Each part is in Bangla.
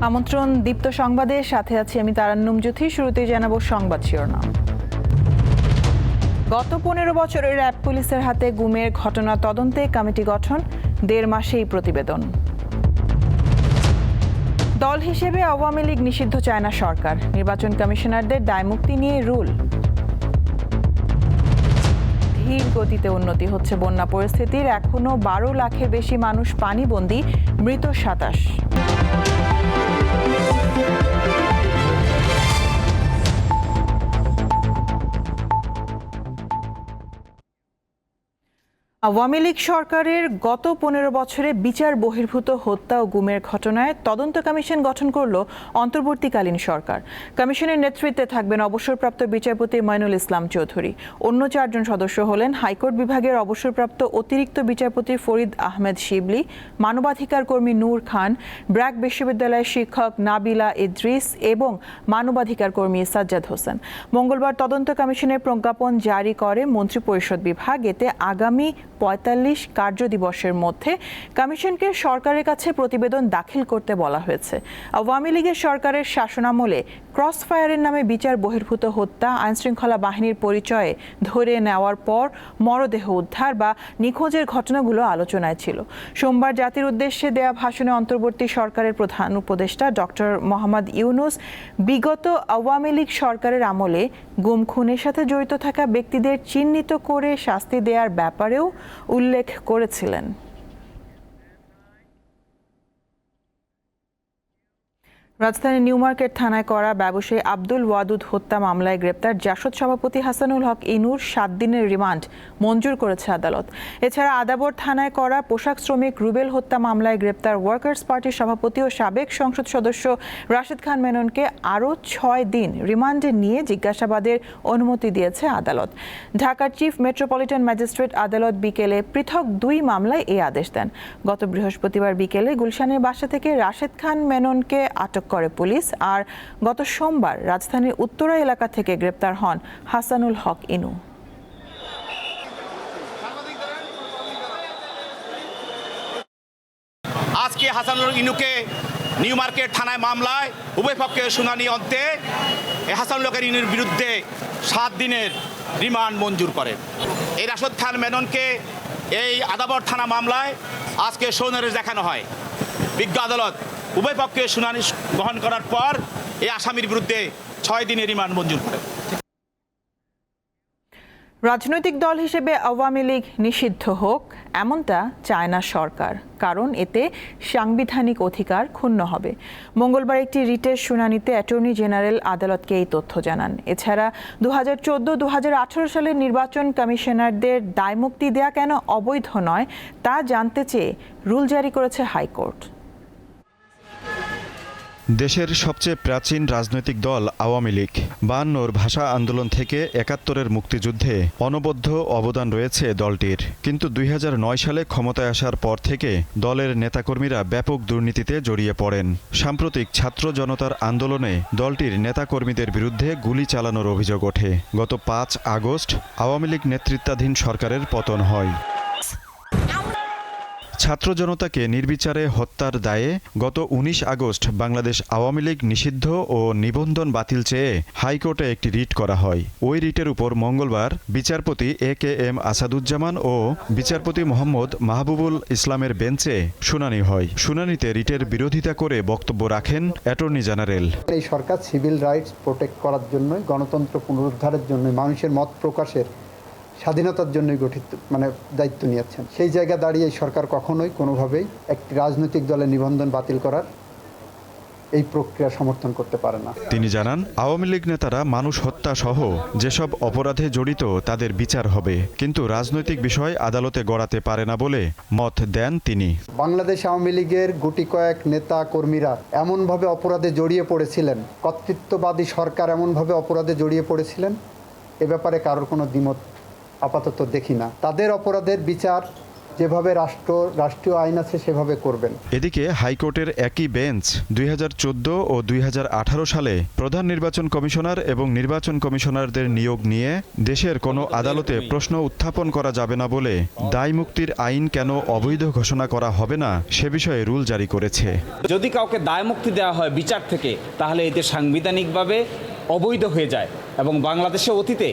আমন্ত্রণ দীপ্ত সংবাদের সাথে আছি আমি তারান্নুম জ্যোতি। শুরুতেই জানাবো সংবাদ শিরোনাম। গত 15 বছরের র্যাব পুলিশের হাতে গুমের ঘটনা তদন্তে কমিটি গঠন, 1.5 মাসেই প্রতিবেদন। দল হিসেবে আওয়ামী লীগ নিষিদ্ধ চায় না সরকার, নির্বাচন কমিশনারদের দায়মুক্তি নিয়ে রুল। ধীর গতিতে উন্নতি হচ্ছে বন্যা পরিস্থিতির, এখনো 12 লাখের বেশি মানুষ পানিবন্দী, মৃত 27। আওয়ামী লীগ সরকারের গত 15 বছরে বিচার বহির্ভূত হত্যা ও গুমের ঘটনায় তদন্ত কমিশন গঠন করল অন্তর্বর্তীকালীন সরকার। কমিশনের নেতৃত্বে থাকবেন অবসরপ্রাপ্ত বিচারপতি মঈনুল ইসলাম চৌধুরী। অন্য 4 জন সদস্য হলেন হাইকোর্ট বিভাগের অবসরপ্রাপ্ত অতিরিক্ত বিচারপতি ফরিদ আহমেদ শিবলি, মানবাধিকার কর্মী নূর খান, ব্র্যাক বিশ্ববিদ্যালয়ের শিক্ষক নাবিলা ইদ্রিস এবং মানবাধিকার কর্মী সাজ্জাদ হোসেন। মঙ্গলবার তদন্ত কমিশনের প্রজ্ঞাপন জারি করে মন্ত্রিপরিষদ বিভাগ। এতে আগামী 45 কার্যদিবসের মধ্যে কমিশনকে সরকারের কাছে প্রতিবেদন দাখিল করতে বলা হয়েছে। আওয়ামী লীগের সরকারের শাসনামলে ক্রস ফায়ারের নামে বিচার বহির্ভূত হত্যা, আইনশৃঙ্খলা বাহিনীর পরিচয়ে ধরে নেওয়ার পর মরদেহ উদ্ধার বা নিখোঁজের ঘটনাগুলো আলোচনায় ছিল। সোমবার জাতির উদ্দেশ্যে দেয়া ভাষণে অন্তর্বর্তী সরকারের প্রধান উপদেষ্টা ডক্টর মোহাম্মদ ইউনূস বিগত আওয়ামী লীগ সরকারের আমলে গুম খুনের সাথে জড়িত থাকা ব্যক্তিদের চিহ্নিত করে শাস্তি দেওয়ার ব্যাপারেও উল্লেখ করেছিলেন। রাজধানীর নিউ মার্কেট থানায় করা ব্যবসায়ী আব্দুল ওয়াদুদ হত্যা মামলায় গ্রেপ্তার জাসদ সভাপতি হাসানুল হক ইনুর 7 দিনের রিমান্ড মঞ্জুর করেছে আদালত। এছাড়া আদাবর থানায় করা পোশাক শ্রমিক রুবেল হত্যা মামলায় গ্রেপ্তার ওয়ার্কার্স পার্টির সভাপতি ও সাবেক সংসদ সদস্য রাশেদ খান মেননকে আরও 6 দিন রিমান্ডে নিয়ে জিজ্ঞাসাবাদের অনুমতি দিয়েছে আদালত। ঢাকার চিফ মেট্রোপলিটন ম্যাজিস্ট্রেট আদালত বিকেলে পৃথক 2 মামলায় এই আদেশ দেন। গত বৃহস্পতিবার বিকেলে গুলশানের বাসা থেকে রাশেদ খান মেননকে আটক করে পুলিশ, আর গত সোমবার রাজধানীর উত্তরা এলাকা থেকে গ্রেপ্তার হন হাসানুল হক ইনু। আজকে হাসানুল ইনুকে নিউ মার্কেট থানায় মামলায় উভয় পক্ষের শুনানি অন্তে হাসানুল হক ইনুর বিরুদ্ধে 7 দিনের রিমান্ড মঞ্জুর করে। এই রাশেদ খান মেননকে এই আদাবর থানা মামলায় আজকে সৌনারেজ দেখানো হয়। বিজ্ঞ আদালত উভয় পক্ষে শুনানি গ্রহণ করার পর এই আসামির বিরুদ্ধে 6 দিনের রিমান্ড মঞ্জুর করে। রাজনৈতিক দল হিসেবে আওয়ামী লীগ নিষিদ্ধ হোক এমনটা চায় না সরকার, কারণ এতে সাংবিধানিক অধিকার ক্ষুণ্ণ হবে। মঙ্গলবার একটি রিটের শুনানিতে অ্যাটর্নি জেনারেল আদালতকে এই তথ্য জানান। এছাড়া 2014-2018 সালের নির্বাচন কমিশনারদের দায়মুক্তি দেয়া কেন অবৈধ নয় তা জানতে চেয়ে রুল জারি করেছে হাইকোর্ট। দেশের সবচেয়ে প্রাচীন রাজনৈতিক দল আওয়ামী লীগ। 52-র ভাষা আন্দোলন থেকে 71-এর মুক্তিযুদ্ধে অনবদ্য অবদান রয়েছে দলটির। কিন্তু 2009 সালে ক্ষমতায় আসার পর থেকে দলের নেতাকর্মীরা ব্যাপক দুর্নীতিতে জড়িয়ে পড়েন। সাম্প্রতিক ছাত্র জনতার আন্দোলনে দলটির নেতাকর্মীদের বিরুদ্ধে গুলি চালানোর অভিযোগ ওঠে। গত 5 আগস্ট আওয়ামী লীগ নেতৃত্বাধীন সরকারের পতন হয়। ছাত্র জনতাকে নির্বিচারে হত্যার দায়ে গত 19 আগস্ট বাংলাদেশ আওয়ামী লীগ নিষিদ্ধ ও নিবন্ধন বাতিল চেয়ে হাইকোর্টে একটি রিট করা হয়। ওই রিটের উপর মঙ্গলবার বিচারপতি AKM আসাদুজ্জামান ও বিচারপতি মোহাম্মদ মাহবুবুল ইসলামের বেঞ্চে শুনানি হয়। শুনানিতে রিটের বিরোধিতা করে বক্তব্য রাখেন অ্যাটর্নি জেনারেল। এই সরকার সিভিল রাইটস প্রোটেক্ট করার জন্য, গণতন্ত্র পুনরুদ্ধারের জন্য, মানুষের মত প্রকাশের স্বাধীনতার জন্যই গঠিত দায়িত্ব নিয়েছেন। সেই জায়গা দাঁড়িয়ে এই সরকার কখনোই কোনোভাবেই একটি রাজনৈতিক দলের নিবন্ধন বাতিল করার এই প্রক্রিয়া সমর্থন করতে পারে না। তিনি জানান, আওয়ামী লীগ নেতারা মানুষ হত্যা সহ যেসব অপরাধে জড়িত তাদের বিচার হবে, কিন্তু রাজনৈতিক বিষয় আদালতে গড়াতে পারে না বলে মত দেন তিনি। বাংলাদেশ আওয়ামী লীগের গুটি কয়েক নেতা কর্মীরা এমনভাবে অপরাধে জড়িয়ে পড়েছিলেন, কর্তৃত্ববাদী সরকার এমনভাবে অপরাধে জড়িয়ে পড়েছিলেন, এ ব্যাপারে কারোর কোনো দ্বিমত আপাতত দেখি না। তাদের অপরাধের বিচার যেভাবে রাষ্ট্রীয় আইন আছে সেভাবে করবেন। এদিকে হাইকোর্টের একই বেঞ্চ 2014 ও 2018 সালে প্রধান নির্বাচন কমিশনার এবং নির্বাচন কমিশনারদের নিয়োগ নিয়ে দেশের কোনো আদালতে প্রশ্ন উত্থাপন করা যাবে না বলে দায় মুক্তির আইন কেন অবৈধ ঘোষণা করা হবে না সে বিষয়ে রুল জারি করেছে। যদি কাউকে দায় মুক্তি দেওয়া হয় বিচার থেকে, তাহলে এতে সাংবিধানিকভাবে অবৈধ হয়ে যায়। এবং বাংলাদেশে অতীতে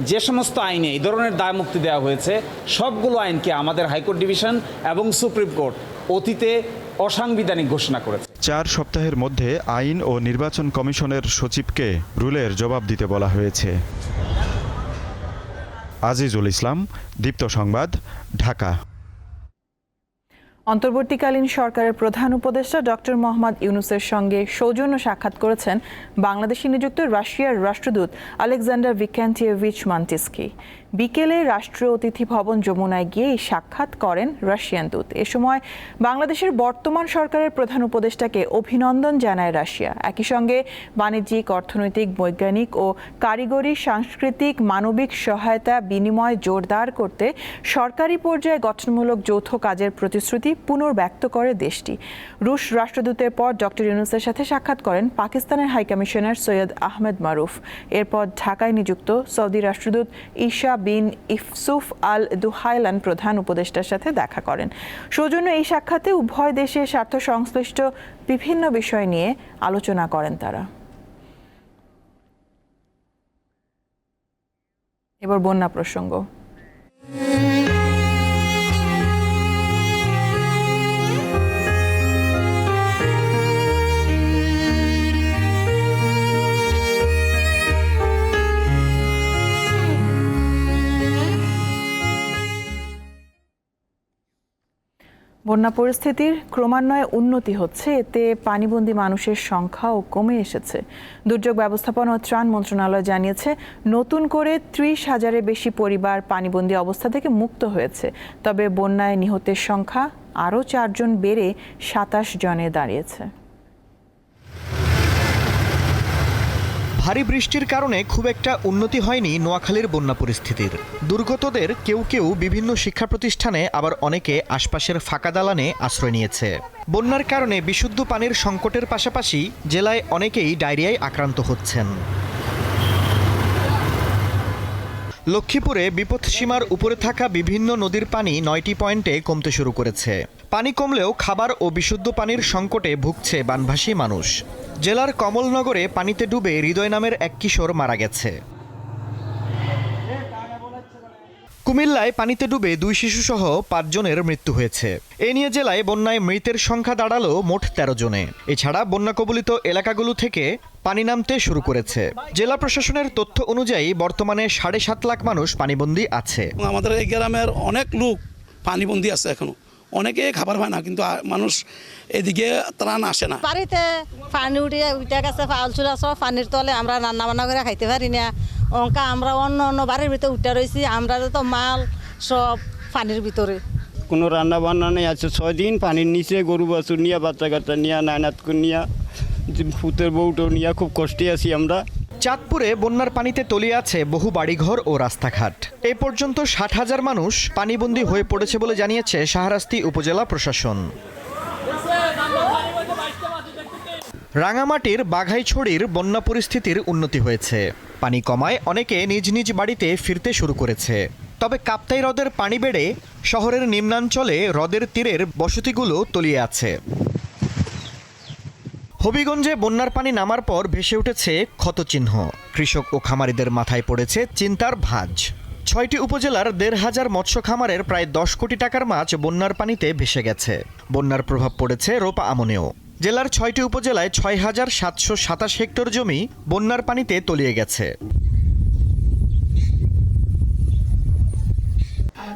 যে সমস্ত আইনে এই ধরনের দায় মুক্তি দেওয়া হয়েছে, সবগুলো আইনকে আমাদের হাইকোর্ট ডিভিশন এবং সুপ্রিম কোর্ট অতীতে অসাংবিধানিক ঘোষণা করেছে। 4 সপ্তাহের মধ্যে আইন ও নির্বাচন কমিশনের সচিবকে রুলের জবাব দিতে বলা হয়েছে। আজিজুল ইসলাম, দীপ্ত সংবাদ, ঢাকা। অন্তর্বর্তীকালীন সরকারের প্রধান উপদেষ্টা ডক্টর মোহাম্মদ ইউনূসের সঙ্গে সৌজন্য সাক্ষাৎ করেছেন বাংলাদেশে নিযুক্ত রাশিয়ার রাষ্ট্রদূত আলেকজান্ডার ভিক্যান্টিয়েভিচ মান্টিস্কি। বিকেলে রাষ্ট্রীয় অতিথি ভবন যমুনায় গিয়ে এই সাক্ষাৎ করেন রাশিয়ান দূত। এ সময় বাংলাদেশের বর্তমান সরকারের প্রধান উপদেষ্টাকে অভিনন্দন জানায় রাশিয়া। একই সঙ্গে বাণিজ্যিক, অর্থনৈতিক, বৈজ্ঞানিক ও কারিগরি, সাংস্কৃতিক, মানবিক সহায়তা বিনিময় জোরদার করতে সরকারি পর্যায়ে গঠনমূলক যৌথ কাজের প্রতিশ্রুতি পুনর্ব্যক্ত করে দেশটি। রুশ রাষ্ট্রদূতের পর ডক্টর ইউনূসের সাথে সাক্ষাৎ করেন পাকিস্তানের হাইকমিশনার সৈয়দ আহমেদ মারুফ। এরপর ঢাকায় নিযুক্ত সৌদি রাষ্ট্রদূত ঈশা বিন ইফসুফ আল দুহাইলান প্রধান উপদেষ্টার সাথে দেখা করেন। সৌজন্য এই সাক্ষাতে উভয় দেশের স্বার্থ সংশ্লিষ্ট বিভিন্ন বিষয় নিয়ে আলোচনা করেন তারা। এবার বন্যা প্রসঙ্গ। বন্যা পরিস্থিতির ক্রমান্বয়ে উন্নতি হচ্ছে, এতে পানিবন্দী মানুষের সংখ্যাও কমে এসেছে। দুর্যোগ ব্যবস্থাপনা ও ত্রাণ মন্ত্রণালয় জানিয়েছে, নতুন করে 30,000-এর বেশি পরিবার পানিবন্দী অবস্থা থেকে মুক্ত হয়েছে। তবে বন্যায় নিহতের সংখ্যা আরও 4 জন বেড়ে 27 জনে দাঁড়িয়েছে। ভারী বৃষ্টির কারণে খুব একটা উন্নতি হয়নি নোয়াখালীর বন্যা পরিস্থিতির। দুর্গতদের কেউ কেউ বিভিন্ন শিক্ষা প্রতিষ্ঠানে, আবার অনেকে আশপাশের ফাঁকা দালানে আশ্রয় নিয়েছে। বন্যার কারণে বিশুদ্ধ পানির সংকটের পাশাপাশি জেলায় অনেকেই ডায়রিয়ায় আক্রান্ত হচ্ছেন। লক্ষ্মীপুরে বিপদসীমার উপরে থাকা বিভিন্ন নদীর পানি 9টি পয়েন্টে কমতে শুরু করেছে। পানি কমলেও খাবার ও বিশুদ্ধ পানির সংকটে ভুগছে বানভাসী মানুষ। জেলার কমলনগরে পানিতে ডুবে হৃদয় নামের এক কিশোর মারা গেছে। কুমিল্লায় পানিতে ডুবে 2 শিশুসহ 5 জনের মৃত্যু হয়েছে। এ নিয়ে জেলায় বন্যায় মৃতের সংখ্যা দাঁড়ালো মোট 13 জনে। এছাড়া বন্যা কবলিত এলাকাগুলো থেকে পানি নামতে শুরু করেছে। জেলা প্রশাসনের তথ্য অনুযায়ী বর্তমানে 7.5 লাখ মানুষ পানিবন্দী আছে। আমাদের এই গ্রামের অনেক লোক পানিবন্দী আছে, এখনো অনেকে খাবার পায় না, কিন্তু মানুষ এদিকে ত্রাণ আসে না। বাড়িতে পানি উঠে গেছে, ফাউল চুলা সব পানির তলে, আমরা রান্না বান্না করে খাইতে পারি না। অঙ্কা আমরা অন্য অন্য বাড়ির ভিতরে উঠে রয়েছি, আমরা তো মাল সব পানির ভিতরে। কোনো রান্না বান্না নেই, আছে 6 দিন পানির নিচে, গরু বাছুর নিয়ে, বাচ্চা কাচ্চা নিয়ে, নায়নাত নিয়ে, ফুতের বউটো নিয়ে খুব কষ্টে আছি আমরা। চাঁদপুরে বন্যার পানিতে তলিয়ে আছে বহু বাড়িঘর ও রাস্তাঘাট। এ পর্যন্ত 60,000 মানুষ পানিবন্দী হয়ে পড়েছে বলে জানিয়েছে শাহরাস্তি উপজেলা প্রশাসন। রাঙামাটির বাঘাইছড়ির বন্যা পরিস্থিতির উন্নতি হয়েছে। পানি কমায় অনেকে নিজ নিজ বাড়িতে ফিরতে শুরু করেছে। তবে কাপ্তাই হ্রদের পানি বেড়ে শহরের নিম্নাঞ্চলে হ্রদের তীরের বসতিগুলো তলিয়ে আছে। হবিগঞ্জে বন্যার পানি নামার পর ভেসে উঠেছে ক্ষতচিহ্ন। কৃষক ও খামারিদের মাথায় পড়েছে চিন্তার ভাঁজ। 6টি উপজেলার 1,500 মৎস্য খামারের প্রায় 10 কোটি টাকার মাছ বন্যার পানিতে ভেসে গেছে। বন্যার প্রভাব পড়েছে রোপা আমনেও। জেলার 6টি উপজেলায় 6,727 হেক্টর জমি বন্যার পানিতে তলিয়ে গেছে।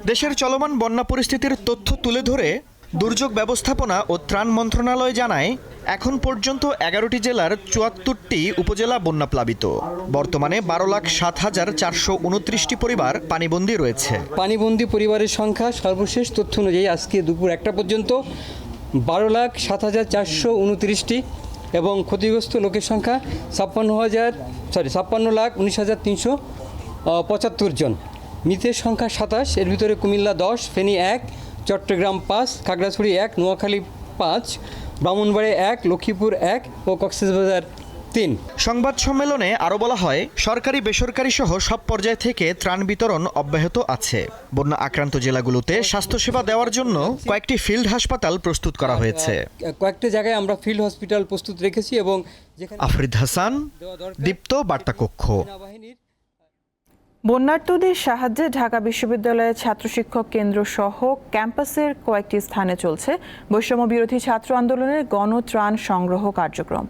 দেশের চলমান বন্যা পরিস্থিতির তথ্য তুলে ধরে দুর্যোগ ব্যবস্থাপনা ও ত্রাণ মন্ত্রণালয় জানায়, এখন পর্যন্ত 11টি জেলার 74টি উপজেলা বন্যাপ্লাবিত। বর্তমানে 12,07,429টি পরিবার পানিবন্দী রয়েছে। পানিবন্দী পরিবারের সংখ্যা সর্বশেষ তথ্য অনুযায়ী আজকে দুপুর 1টা পর্যন্ত 12,07,429টি এবং ক্ষতিগ্রস্ত লোকের সংখ্যা 56,19,375 জন। মৃতের সংখ্যা 27, এর ভিতরে কুমিল্লা 10, ফেনী 1, চট্টগ্রাম 5, খাগড়াছড়ি 1, নোয়াখালী 5, ব্রাহ্মণবাড়িয়া 1, লক্ষ্মীপুর 1 ও কক্সবাজার 3। সংবাদ সম্মেলনে আরও বলা হয়, সরকারি বেসরকারি সহ সব পর্যায় থেকে ত্রাণ বিতরণ অব্যাহত আছে। বন্যা আক্রান্ত জেলাগুলোতে স্বাস্থ্যসেবা দেওয়ার জন্য কয়েকটি ফিল্ড হাসপাতাল প্রস্তুত করা হয়েছে। কয়েকটা জায়গায় আমরা ফিল্ড হসপিটাল প্রস্তুত রেখেছি এবং যেখানে আফরিদ হাসান, দীপ্ত বার্তা কক্ষ। সেনাবাহিনীর বন্যার্তদের সাহায্যে ঢাকা বিশ্ববিদ্যালয়ের ছাত্র শিক্ষক কেন্দ্র সহ ক্যাম্পাসের কয়েকটি স্থানে চলছে বৈষম্য বিরোধী ছাত্র আন্দোলনের গণত্রাণ সংগ্রহ কার্যক্রম।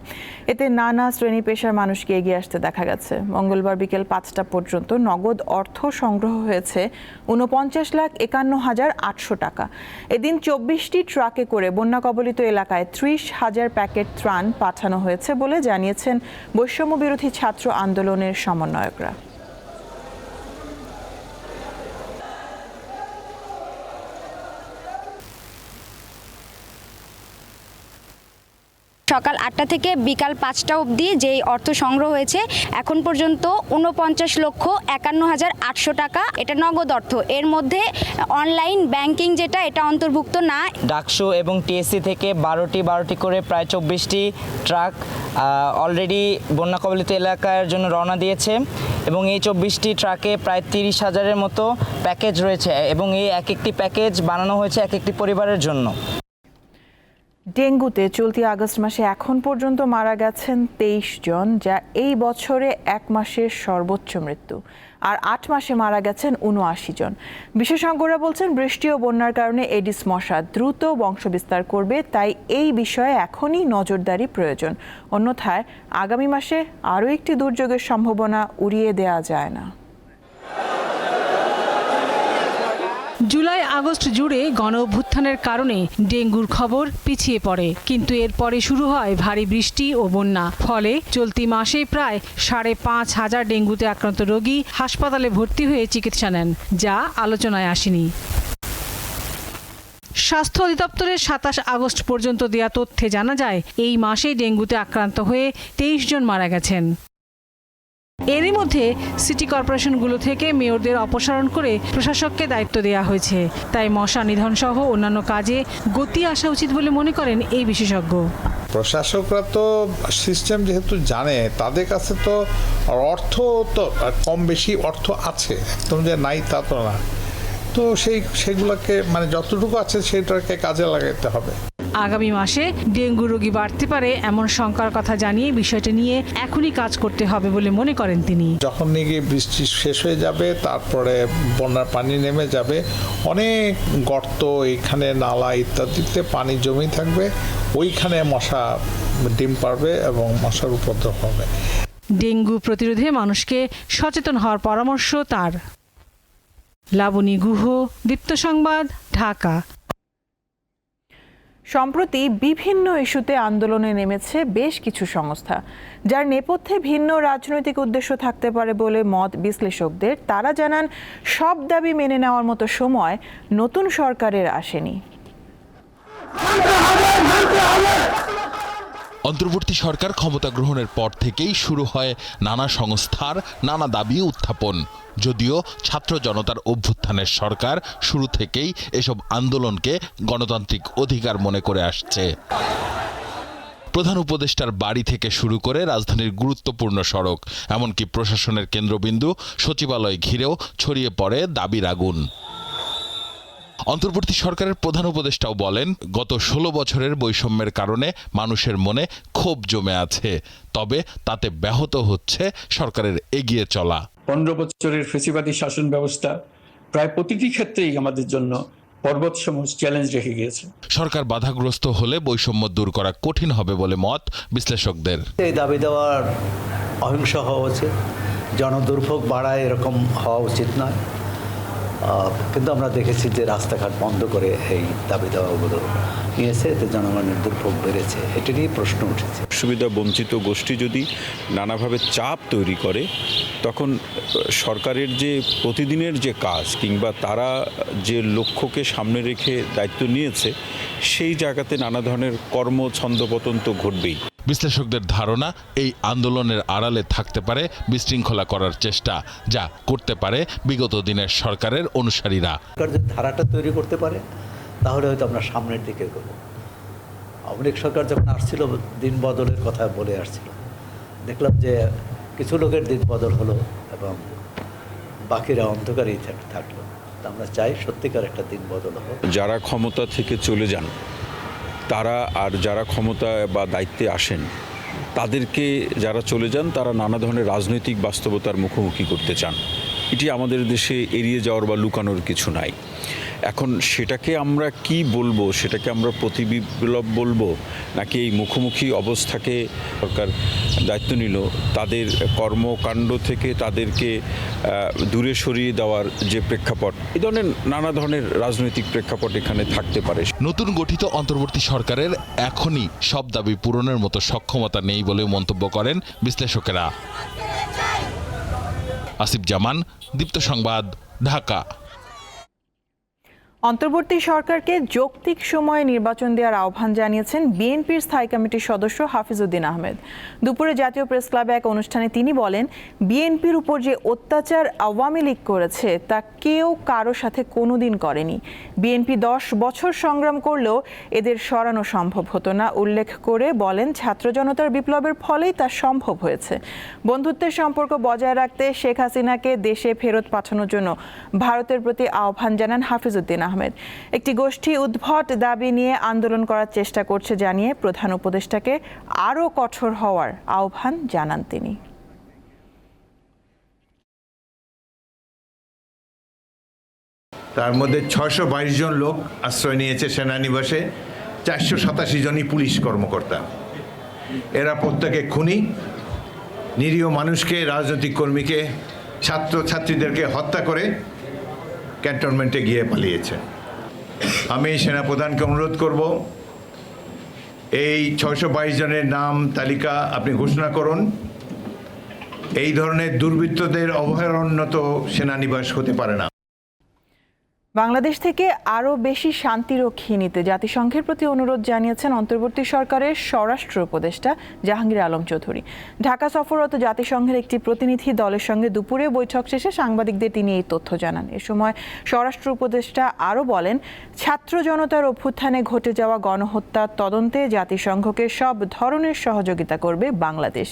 এতে নানা শ্রেণী পেশার মানুষকে এগিয়ে আসতে দেখা গেছে। মঙ্গলবার বিকেল 5টা পর্যন্ত নগদ অর্থ সংগ্রহ হয়েছে 49,51,800 টাকা। এদিন 24টি ট্রাকে করে বন্যা কবলিত এলাকায় 30,000 প্যাকেট ত্রাণ পাঠানো হয়েছে বলে জানিয়েছেন বৈষম্য বিরোধী ছাত্র আন্দোলনের সমন্বয়করা। সকাল 8টা থেকে বিকাল 5টা অবধি যেই অর্থ সংগ্রহ হয়েছে এখন পর্যন্ত 49,51,800 টাকা। এটা নগদ অর্থ। এর মধ্যে অনলাইন ব্যাংকিং যেটা এটা অন্তর্ভুক্ত না। ডাকসু এবং টিএসসি থেকে 12টি করে প্রায় 24টি ট্রাক অলরেডি বন্যা কবলিত এলাকার জন্য রওনা দিয়েছে এবং এই 24টি ট্রাকে প্রায় 30,000-এর মতো প্যাকেজ রয়েছে এবং এই এক একটি প্যাকেজ বানানো হয়েছে এক একটি পরিবারের জন্য। ডেঙ্গুতে চলতি আগস্ট মাসে এখন পর্যন্ত মারা গেছেন 23 জন, যা এই বছরে এক মাসের সর্বোচ্চ মৃত্যু। আর 8 মাসে মারা গেছেন 79 জন। বিশেষজ্ঞরা বলছেন, বৃষ্টি ও বন্যার কারণে এডিস মশা দ্রুত বংশবিস্তার করবে, তাই এই বিষয়ে এখনই নজরদারি প্রয়োজন। অন্যথায় আগামী মাসে আরও একটি দুর্যোগের সম্ভাবনা উড়িয়ে দেওয়া যায় না। জুলাই আগস্ট জুড়ে গণ অভ্যুত্থানের কারণে ডেঙ্গুর খবর পিছিয়ে পড়ে, কিন্তু এরপরে শুরু হয় ভারী বৃষ্টি ও বন্যা। ফলে চলতি মাসে প্রায় 5,500 ডেঙ্গুতে আক্রান্ত রোগী হাসপাতালে ভর্তি হয়ে চিকিৎসা নেন, যা আলোচনায় আসেনি। স্বাস্থ্য অধিদপ্তরের 27 আগস্ট পর্যন্ত দেয়া তথ্যে জানা যায়, এই মাসে ডেঙ্গুতে আক্রান্ত হয়ে 23 জন মারা গেছেন। এরই মধ্যে সিটি কর্পোরেশনগুলো থেকে মেয়রদের অপসারণ করে প্রশাসককে দায়িত্ব দেওয়া হয়েছে। তাই মশা নিধন সহ অন্যান্য কাজে গতি আসা উচিত বলে মনে করেন এই বিশেষজ্ঞ। প্রশাসকরা তো সিস্টেম যেহেতু জানে, তাদের কাছে তো অর্থ তো কম বেশি অর্থ আছে, একদম যে নাই তা তো না। তো সেগুলোকে মানে যতটুকু আছে সেটাকে কাজে লাগাতে হবে। আগামী মাসে ডেঙ্গু রোগী বাড়তে পারে এমন শঙ্কার কথা জানিয়ে বিষয়টি নিয়ে এখনই কাজ করতে হবে বলে মনে করেন তিনি। যখন নাকি বৃষ্টি শেষ হয়ে যাবে, তারপরে বন্যার পানি নেমে যাবে, অনেক গর্ত, এখানে নালা ইত্যাদিতে পানি জমি থাকবে, ওইখানে মশা ডিম পারবে এবং মশার উপদ্রব হবে। ডেঙ্গু প্রতিরোধে মানুষকে সচেতন হওয়ার পরামর্শ তার। লাবণী গুহ, দীপ্ত সংবাদ, ঢাকা। সম্প্রতি বিভিন্ন ইস্যুতে আন্দোলনে নেমেছে বেশ কিছু সংস্থা, যার নেপথ্যে ভিন্ন রাজনৈতিক উদ্দেশ্য থাকতে পারে বলে মত বিশ্লেষকদের। তারা জানান, সব দাবি মেনে নেওয়ার মতো সময় নতুন সরকারের আসেনি। অন্তর্বর্তী সরকার ক্ষমতা গ্রহণের পর থেকেই শুরু হয় নানা সংস্থার নানা দাবি উত্থাপন। যদিও ছাত্র জনতার অভ্যুত্থানের সরকার শুরু থেকেই এসব আন্দোলনকে গণতান্ত্রিক অধিকার মনে করে আসছে। প্রধান উপদেষ্টার বাড়ি থেকে শুরু করে রাজধানীর গুরুত্বপূর্ণ সড়ক, এমনকি প্রশাসনের কেন্দ্রবিন্দু সচিবালয় ঘিরেও ছড়িয়ে পড়ে দাবির আগুন। অন্তর্বর্তী সরকারের প্রধান উপদেষ্টাও বলেন, গত 16 বছরের বৈষম্যের কারণে মানুষের মনে ক্ষোভ জমে আছে, তবে তাতে ব্যাহত হচ্ছে সরকারের এগিয়ে চলা। 15 বছরের ফ্যাসিবাদী শাসন ব্যবস্থা প্রায় প্রতিটি ক্ষেত্রেই আমাদের জন্য পর্বতসম চ্যালেঞ্জ রেখে গিয়েছে। সরকার বাধাগ্রস্ত হলে বৈষম্য দূর করা কঠিন হবে বলে মত বিশ্লেষকদের। এই দাবি দেওয়ার অহিংস হওয়া উচিত, জনদুর্ভোগ বাড়ায় এরকম হওয়া উচিত নয়। কিন্তু আমরা দেখেছি যে রাস্তাঘাট বন্ধ করে এই দাবি দেওয়াগুলো নিয়েছে, এতে জনগণের দুর্ভোগ বেড়েছে, এটা নিয়ে প্রশ্ন উঠেছে। সুবিধা বঞ্চিত গোষ্ঠী যদি নানাভাবে চাপ তৈরি করে, তখন সরকারের যে প্রতিদিনের যে কাজ কিংবা তারা যে লক্ষ্যকে সামনে রেখে দায়িত্ব নিয়েছে, সেই জায়গাতে নানা ধরনের কর্মছন্দপতন তো ঘটবেই। বিশ্লেষকদের ধারণা, এই আন্দোলনের আড়ালে থাকতে পারে বিশৃঙ্খলা করার চেষ্টা, যা করতে পারে বিগত দিনের সরকারের অনুসারীরা। ধারাটা তৈরি করতে পারে তাহলে হয়তো আমরা সামনের দিকে এগোবো। আওয়ামী লীগ সরকার যখন আসছিল দিন বদলের কথা বলে আসছিল, দেখলাম যে কিছু লোকের দিন বদল হলো এবং বাকিরা অন্ধকারেই থাকলো। আমরা চাই সত্যিকার একটা দিন বদল হোক। যারা ক্ষমতা থেকে চলে যান তারা আর যারা ক্ষমতা বা দায়িত্বে আসেন তাদেরকে যারা চলে যান তারা নানা ধরনের রাজনৈতিক বাস্তবতার মুখোমুখি করতে চান। এটি আমাদের দেশে এড়িয়ে যাওয়ার বা লুকানোর কিছু নাই। এখন সেটাকে আমরা কি বলবো, সেটাকে আমরা প্রতিবিপ্লব বলবো নাকি এই মুখোমুখি অবস্থাকে সরকার দায়িত্ব নিল তাদের কর্মকাণ্ড থেকে তাদেরকে দূরে সরিয়ে দেওয়ার যে প্রেক্ষাপট, এই ধরনের নানা ধরনের রাজনৈতিক প্রেক্ষাপট এখানে থাকতে পারে। নতুন গঠিত অন্তর্বর্তী সরকারের এখনই সব দাবি পূরণের মতো সক্ষমতা নেই বলে মন্তব্য করেন বিশ্লেষকেরা। আসিফ জামান, দীপ্ত সংবাদ, ঢাকা। অন্তর্বর্তী সরকারকে যৌক্তিক সময়ে নির্বাচন দেওয়ার আহ্বান জানিয়েছেন বিএনপির স্থায়ী কমিটির সদস্য হাফিজউদ্দিন আহমেদ। দুপুরে জাতীয় প্রেস ক্লাবে এক অনুষ্ঠানে তিনি বলেন, বিএনপির উপর যে অত্যাচার আওয়ামী লীগ করেছে তা কেউ কারো সাথে কোনোদিন করেনি। বিএনপি 10 বছর সংগ্রাম করলেও এদের সরানো সম্ভব হতো না উল্লেখ করে বলেন, ছাত্র জনতার বিপ্লবের ফলেই তা সম্ভব হয়েছে। বন্ধুত্বের সম্পর্ক বজায় রাখতে শেখ হাসিনাকে দেশে ফেরত পাঠানোর জন্য ভারতের প্রতি আহ্বান জানান হাফিজউদ্দিন আহমেদ। একটি গোষ্ঠী উদ্ভট দাবি নিয়ে আন্দোলন করার চেষ্টা করছে জানিয়ে প্রধান উপদেষ্টাকে আরও কঠোর হওয়ার আহ্বান জানান তিনি। তার মধ্যে 622 জন লোক আশ্রয় নিয়েছে সেনানিবাসে, 487 জনই পুলিশ কর্মকর্তা। এরা প্রত্যেকে খুনি, নিরীহ মানুষকে, রাজনৈতিক কর্মীকে, ছাত্রছাত্রীদেরকে হত্যা করে ক্যান্টনমেন্টে গিয়ে পালিয়েছে। আমি সেনাপ্রধানকে অনুরোধ করব, এই 622 জনের নাম তালিকা আপনি ঘোষণা করুন। এই ধরনের দুর্বৃত্তদের অভয়ারণ্য তো সেনানিবাস হতে পারে না। বাংলাদেশ থেকে আরও বেশি শান্তিরক্ষী নিতে জাতিসংঘের প্রতি অনুরোধ জানিয়েছেন অন্তর্বর্তী সরকারের স্বরাষ্ট্র উপদেষ্টা জাহাঙ্গীর আলম চৌধুরী। ঢাকা সফররত জাতিসংঘের একটি প্রতিনিধি দলের সঙ্গে দুপুরে বৈঠক শেষে সাংবাদিকদের তিনি এই তথ্য জানান। এ সময় স্বরাষ্ট্র উপদেষ্টা আরও বলেন, ছাত্র জনতার অভ্যুত্থানে ঘটে যাওয়া গণহত্যার তদন্তে জাতিসংঘকে সব ধরনের সহযোগিতা করবে বাংলাদেশ।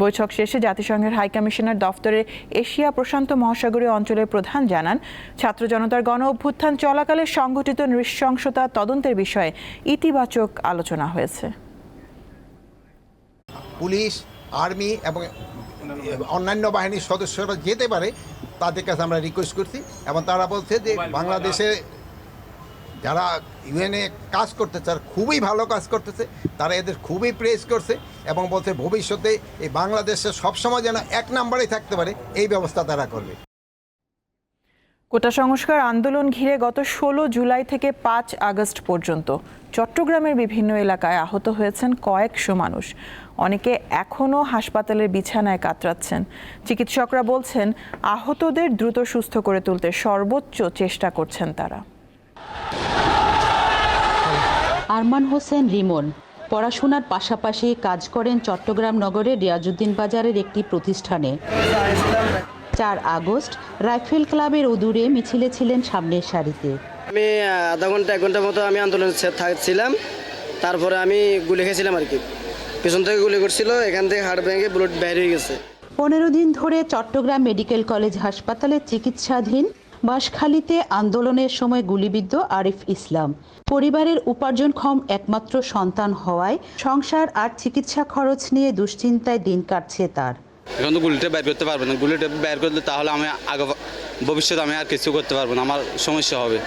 বৈঠক শেষে জাতিসংঘের হাইকমিশনার দফতরের এশিয়া প্রশান্ত মহাসাগরীয় অঞ্চলের প্রধান জানান, ছাত্র জনতার অভ্যুত্থান চলাকালে সংঘটিত নৃশংসতা তদন্তের বিষয়ে ইতিবাচক আলোচনা হয়েছে। পুলিশ, আর্মি এবং অন্যান্য বাহিনীর সদস্যরা যেতে পারে, তাদের কাছে আমরা রিকোয়েস্ট করছি এবং তারা বলছে যে বাংলাদেশে যারা ইউএনএ কাজ করতে চায় খুবই ভালো কাজ করতেছে, তারা এদের খুবই প্রেস করছে এবং বলছে ভবিষ্যতে এই বাংলাদেশে সবসময় যেন 1 নম্বরেই থাকতে পারে এই ব্যবস্থা তারা করবে। কোটা সংস্কার আন্দোলন ঘিরে গত 16 জুলাই থেকে 5 আগস্ট পর্যন্ত চট্টগ্রামের বিভিন্ন এলাকায় আহত হয়েছেন কয়েকশো মানুষ। অনেকে এখনও হাসপাতালের বিছানায় কাতরাচ্ছেন। চিকিৎসকরা বলছেন, আহতদের দ্রুত সুস্থ করে তুলতে সর্বোচ্চ চেষ্টা করছেন তারা। আরমান হোসেন রিমন পড়াশোনার পাশাপাশি কাজ করেন চট্টগ্রাম নগরের রিয়াজউদ্দিন বাজারের একটি প্রতিষ্ঠানে। 4 আগস্ট রাইফেল ক্লাবের অদূরে মিছিলে ছিলেন সামনের সারিতে। আমি আধা ঘন্টা 1 ঘন্টার মতো আমি আন্দোলনে থাকছিলাম, তারপরে আমি গুলি খেয়েছিলাম আর কি, পেছন থেকে গুলি করছিল, এখান থেকে হাড় ভেঙে বুলেট বের হয়ে গেছে। 15 দিন ধরে চট্টগ্রাম মেডিকেল কলেজ হাসপাতালে চিকিৎসাধীন বাঁশখালীতে আন্দোলনের সময় গুলিবিদ্ধ আরিফ ইসলাম। পরিবারের উপার্জনক্ষম একমাত্র সন্তান হওয়ায় সংসার আর চিকিৎসা খরচ নিয়ে দুশ্চিন্তায় দিন কাটছে তার। এখন তো গুলিটা বের করতে পারবো না, গুলিটা বের করলে তাহলে আমি আগে ভবিষ্যতে আমি আর কিছু করতে পারবো না, আমার সমস্যা হবে।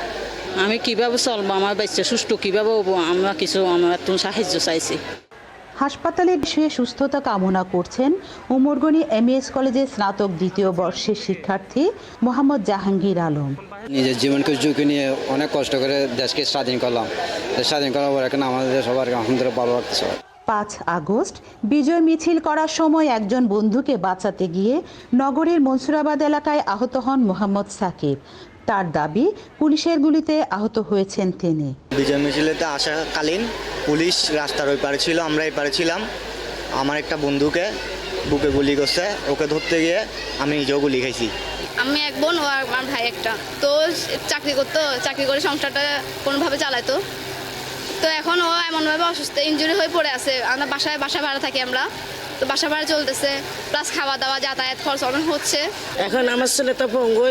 আমি কিভাবে চলবো, আমার বাচ্চা সুস্থ কিভাবে হবো, আমরা কিছু আমার তুমি সাহায্য চাইছি। হাসপাতালে শুয়ে সুস্থতা কামনা করছেন উমরগনি এমএস কলেজের স্নাতক 2য় বর্ষের শিক্ষার্থী মোহাম্মদ জাহাঙ্গীর আলম। নিজের জীবনকে ঝুঁকি নিয়ে অনেক কষ্ট করে দেশকে স্বাধীন করলাম, স্বাধীন করার পর এখন আমাদের সবার আলহামদুলিল্লাহ ভালো লাগতেছে। 5 আগস্ট বিজয় মিছিল করার সময় একজন বন্ধুকে বাঁচাতে গিয়ে নগরের মনসুরাবাদ এলাকায় আহত হন মোহাম্মদ সাকিব। তার দাবি, পুলিশের গুলিতে আহত হয়েছেন তিনি। বিজয় মিছিলেতে আসাকালীন পুলিশ রাস্তার ওই পারে ছিল, আমরা এই পারে ছিলাম। আমার একটা বন্ধুকে বুকে গুলি করছে, ওকে ধরতে গিয়ে আমি নিজেও গুলি খাইছি। আমি এক বোন ও আমার ভাই একটা, তো চাকরি করতো, চাকরি করে সংসারটা কোনোভাবে চালাতো। তো এখন ও এমনভাবে অসুস্থ, ইনজুরি হয়ে পড়ে আছে। আমরা বাসা ভাড়া থাকি আমরা, তো বাসা ভাড়া চলতেছে, প্লাস খাওয়া দাওয়া যাতায়াত খরচ অনেক হচ্ছে। এখন আমার ছেলে তো পঙ্গু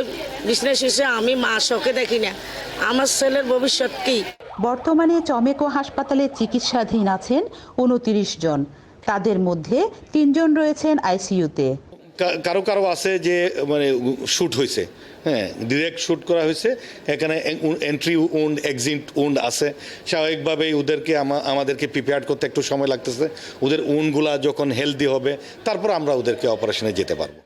বিজনেস হিসেবে আমি মা শখে দেখি না, আমার ছেলের ভবিষ্যৎ কি। বর্তমানে চমেকো হাসপাতালে চিকিৎসাধীন আছেন 29 জন, তাদের মধ্যে 3 জন রয়েছেন আইসিইউতে। কারো কারো আছে যে মানে শ্যুট হয়েছে, হ্যাঁ ডিরেক্ট শ্যুট করা হয়েছে, এখানে এন্ট্রি উন্ড এক্সিট উন্ড আছে। স্বাভাবিকভাবেই ওদেরকে আমাদেরকে প্রিপেয়ার করতে একটু সময় লাগতেছে। ওদের উন্ডগুলা যখন হেলদি হবে তারপর আমরা ওদেরকে অপারেশনে যেতে পারবো।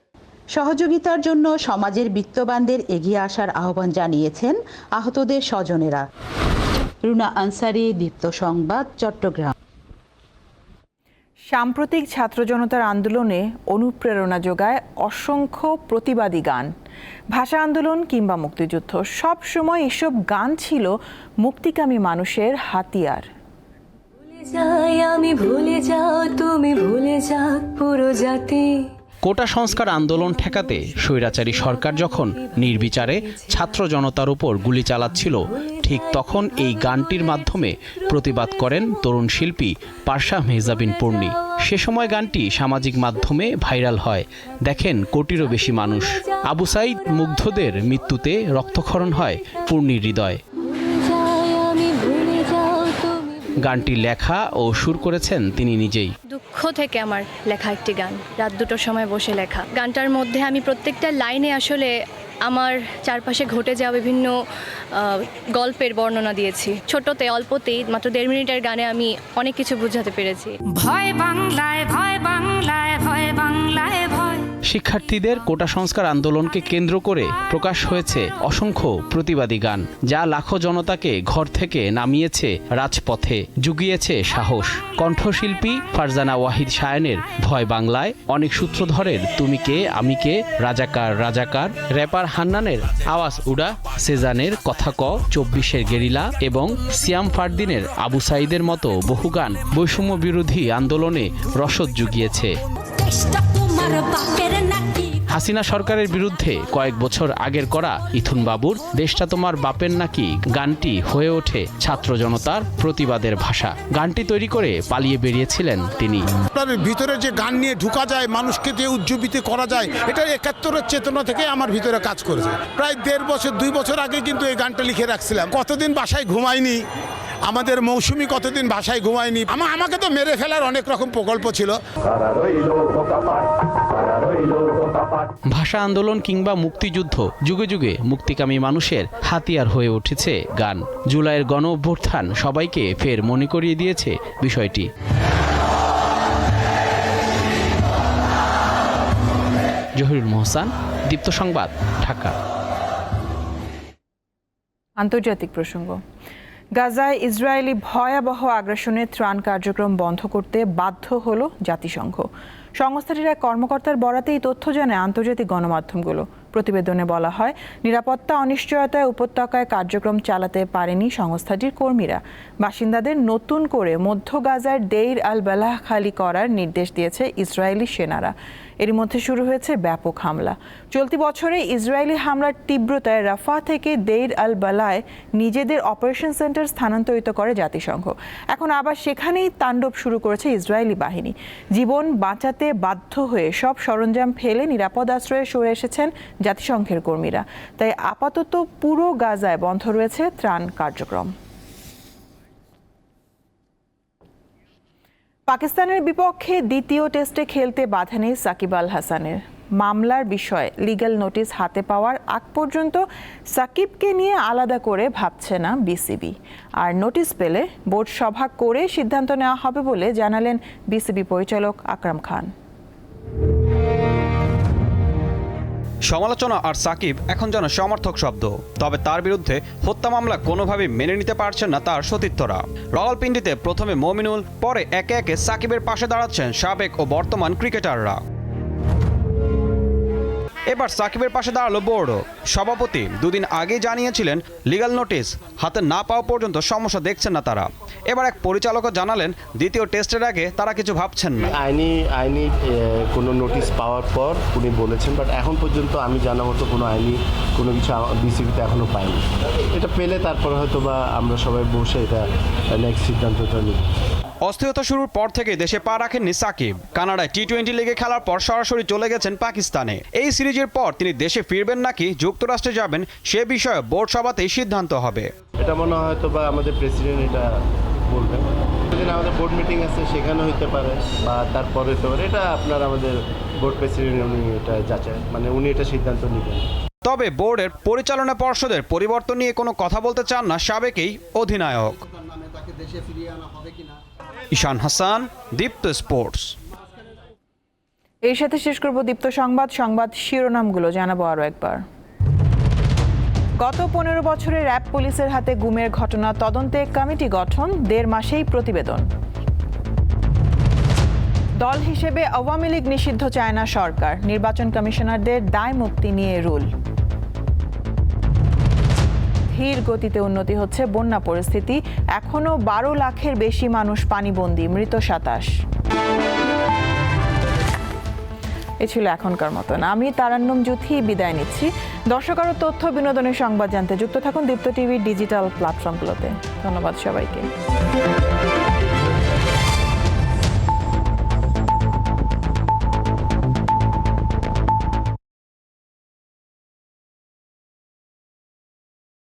সহযোগিতার জন্য সমাজের বিত্তবানদের এগিয়ে আসার আহ্বান জানিয়েছেন আহতদের স্বজনেরা। রুনা আনসারি, দীপ্ত সংবাদ, চট্টগ্রাম। সাম্প্রতিক ছাত্র জনতার আন্দোলনে অনুপ্রেরণা যোগায় অসংখ্য প্রতিবাদী গান। ভাষা আন্দোলন কিংবা মুক্তিযুদ্ধ, সব সময় এসব গান ছিল মুক্তিকামী মানুষের হাতিয়ার। আমি ভুলে যাও, তুমি ভুলে যাও পুরো জাতি। কোটা সংস্কার আন্দোলন ঠেকাতে স্বৈরাচারী সরকার যখন নির্বিচারে ছাত্র জনতার উপর গুলি চালাচ্ছিল, ঠিক তখন এই গানটির মাধ্যমে প্রতিবাদ করেন তরুণ শিল্পী পারশা মেহজাবিন পূর্ণি। সে সময় গানটি সামাজিক মাধ্যমে ভাইরাল হয়, দেখেন কোটিরও বেশি মানুষ। আবু সাইদ মুগ্ধদের মৃত্যুতে রক্তক্ষরণ হয় পূর্ণির হৃদয়। গানটি লেখা ও সুর করেছেন তিনি নিজেই। দুঃখ থেকে আমার লেখা একটি গান, রাত 2টোর সময় বসে লেখা। গানটার মধ্যে আমি প্রত্যেকটা লাইনে আসলে আমার চারপাশে ঘটে যাওয়া বিভিন্ন গল্পের বর্ণনা দিয়েছি। ছোটতে অল্পতেই মাত্র 1.5 মিনিটের গানে আমি অনেক কিছু বোঝাতে পেরেছি। ভয় বাংলায়, ভয় বাংলায়, ভয় বাংলায়, ভয়। শিক্ষার্থীদের কোটা সংস্কার আন্দোলনকে কেন্দ্র করে প্রকাশ হয়েছে অসংখ্য প্রতিবাদী গান, যা লাখো জনতাকে ঘর থেকে নামিয়েছে রাজপথে, জুগিয়েছে সাহস। কণ্ঠশিল্পী ফারজানা ওয়াহিদ শায়ানের ভয় বাংলায়, অনেক সূত্রধরের তুমি কে আমি কে, রাজাকার রাজাকার, র্যাপার হান্নানের আওয়াজ উড়া, সেজানের কথা ক, 24-এর গেরিলা এবং সিয়াম ফারদিনের আবু সাইদের মতো বহু গান বৈষম্য বিরোধী আন্দোলনে রসদ জুগিয়েছে। হাসিনা সরকারের বিরুদ্ধে কয়েক বছর আগের করা ইথুন বাবুর দেশটা তোমার বাপের নাকি গানটি হয়ে ওঠে ছাত্র জনতার প্রতিবাদের ভাষা। গানটি তৈরি করে পালিয়ে বেরিয়েছিলেন তিনি। ভিতরে যে গান নিয়ে ঢুকা যায়, মানুষকে যে উজ্জীবিত করা যায়, এটা 71-এর চেতনা থেকে আমার ভিতরে কাজ করেছে। প্রায় 1.5 বছর 2 বছর আগে কিন্তু এই গানটা লিখে রাখছিলাম। কতদিন বাসায় ঘুমাইনি, আমাদের মৌসুমি কতদিন বাসায় ঘুমায়নি। আমাকে তো মেরে ফেলার অনেক রকম প্রকল্প ছিল। ভাষা আন্দোলন কিংবা মুক্তিযুদ্ধ, যুগে যুগে মুক্তিকামী মানুষের হাতিয়ার হয়ে উঠেছে গান। জুলাইয়ের গণ অভ্যুত্থান সবাইকে ফের মনে করিয়ে দিয়েছে বিষয়টি। জহিরুল মোহসান, দীপ্ত সংবাদ, ঢাকা। আন্তর্জাতিক প্রসঙ্গ। গাজায় ইসরায়েলি ভয়াবহ আগ্রাসনের ত্রাণ কার্যক্রম বন্ধ করতে বাধ্য হলো জাতিসংঘ। সংস্থাটির এক কর্মকর্তার বরাতে এই তথ্য জানায় আন্তর্জাতিক গণমাধ্যমগুলো। প্রতিবেদনে বলা হয়, নিরাপত্তা অনিশ্চয়তায় উপত্যকায় কার্যক্রম চালাতে পারেনি সংস্থাটির কর্মীরা। বাসিন্দাদের নতুন করে মধ্য গাজার দেইর আল বালাহ খালি করার নির্দেশ দিয়েছে ইসরায়েলি সেনারা। এর মধ্যে শুরু হয়েছে ব্যাপক হামলা। চলতি বছরে ইসরায়েলি হামলার তীব্রতায় রাফা থেকে দেইর আল বালায় নিজেদের অপারেশন সেন্টার স্থানান্তরিত করে জাতিসংঘ। এখন আবার সেখানেই তাণ্ডব শুরু করেছে ইসরায়েলি বাহিনী। জীবন বাঁচাতে বাধ্য হয়ে সব সরঞ্জাম ফেলে নিরাপদ আশ্রয়ে সরে এসেছেন জাতিসংঘের কর্মীরা। তাই আপাতত পুরো গাজায় বন্ধ রয়েছে ত্রাণ কার্যক্রম। পাকিস্তানের বিপক্ষে দ্বিতীয় টেস্টে খেলতে বাধা নেই সাকিব আল হাসানের। মামলার বিষয়ে লিগ্যাল নোটিশ হাতে পাওয়ার আগ পর্যন্ত সাকিবকে নিয়ে আলাদা করে ভাবছে না বিসিবি। আর নোটিশ পেলে বোর্ড সভা করে সিদ্ধান্ত নেওয়া হবে বলে জানালেন বিসিবি পরিচালক আকরাম খান। সমালোচনা আর সাকিব এখন যেন সমর্থক শব্দ। তবে তার বিরুদ্ধে হত্যা মামলা কোনোভাবেই মেনে নিতে পারছেন না তার সতীর্থরা। রাওয়ালপিন্ডিতে প্রথমে মমিনুল, পরে একে একে সাকিবের পাশে দাঁড়াচ্ছেন সাবেক ও বর্তমান ক্রিকেটাররা। এবার সাকিবের পাশে দাঁড়ালো বোর্ডও। সভাপতি দুদিন আগে জানিয়েছিলেন লিগ্যাল নোটিশ হাতে না পাওয়া পর্যন্ত সমস্যা দেখছেন না তারা। এবার এক পরিচালকও জানালেন দ্বিতীয় টেস্টের আগে তারা কিছু ভাবছেন না। আইনি কোনো নোটিশ পাওয়ার পর উনি বলেছেন, বাট এখন পর্যন্ত আমি জানা মতো কোনো আইনি কোনো কিছু বিসিবিতে এখনও পাইনি। এটা পেলে তারপর হয়তো বা আমরা সবাই বসে এটা নেক্সট সিদ্ধান্তটা নিব। অস্থিরতা শুরুর পর থেকে দেশে পা রাখেননি সাকিব। কানাডায় টি-20 লিগে খেলার পর সরাসরি চলে গেছেন পাকিস্তানে। এই সিরিজের পর তিনি দেশে ফিরবেন নাকি যুক্তরাষ্ট্রে যাবেন সে বিষয়ে বোর্ড সভাতেই সিদ্ধান্ত হবে। এটা মনে হয় হয়তো বা আমাদের প্রেসিডেন্ট এটা বলবেন। সেদিন আমাদের বোর্ড মিটিং আছে, সেখানে হইতে পারে বা তারপরে হইতে পারে। এটা আপনার আমাদের বোর্ড প্রেসিডেন্ট উনি এটা যাচাই উনি এটা সিদ্ধান্ত নেবেন। তবে বোর্ডের পরিচালনা পর্ষদের পরিবর্তন নিয়ে কোনো কথা বলতে চান না সাবেকেই অধিনায়ক। ঈশান হাসান, দীপ্ত স্পোর্টস। এই সাথে শেষ করব দীপ্ত সংবাদ শিরোনামগুলো জানাবো আরও একবার। গত 15 বছরে র্যাব পুলিশের হাতে গুমের ঘটনা তদন্তে কমিটি গঠন, 1.5 মাসেই প্রতিবেদন। দল হিসেবে আওয়ামী লীগ নিষিদ্ধ চায় না সরকার, নির্বাচন কমিশনারদের দায় মুক্তি নিয়ে রুল। ধীর গতিতে উন্নতি হচ্ছে বন্যা পরিস্থিতি, এখনো 12 লাখের বেশি মানুষ পানিবন্দী, মৃত 27। এ ছিল এখনকার মতন। আমি তারান্নুম জুথি বিদায় নিচ্ছি। দর্শক আরও তথ্য বিনোদনের সংবাদ জানতে যুক্ত থাকুন দীপ্ত টিভির ডিজিটাল প্ল্যাটফর্মগুলোতে। ধন্যবাদ সবাইকে।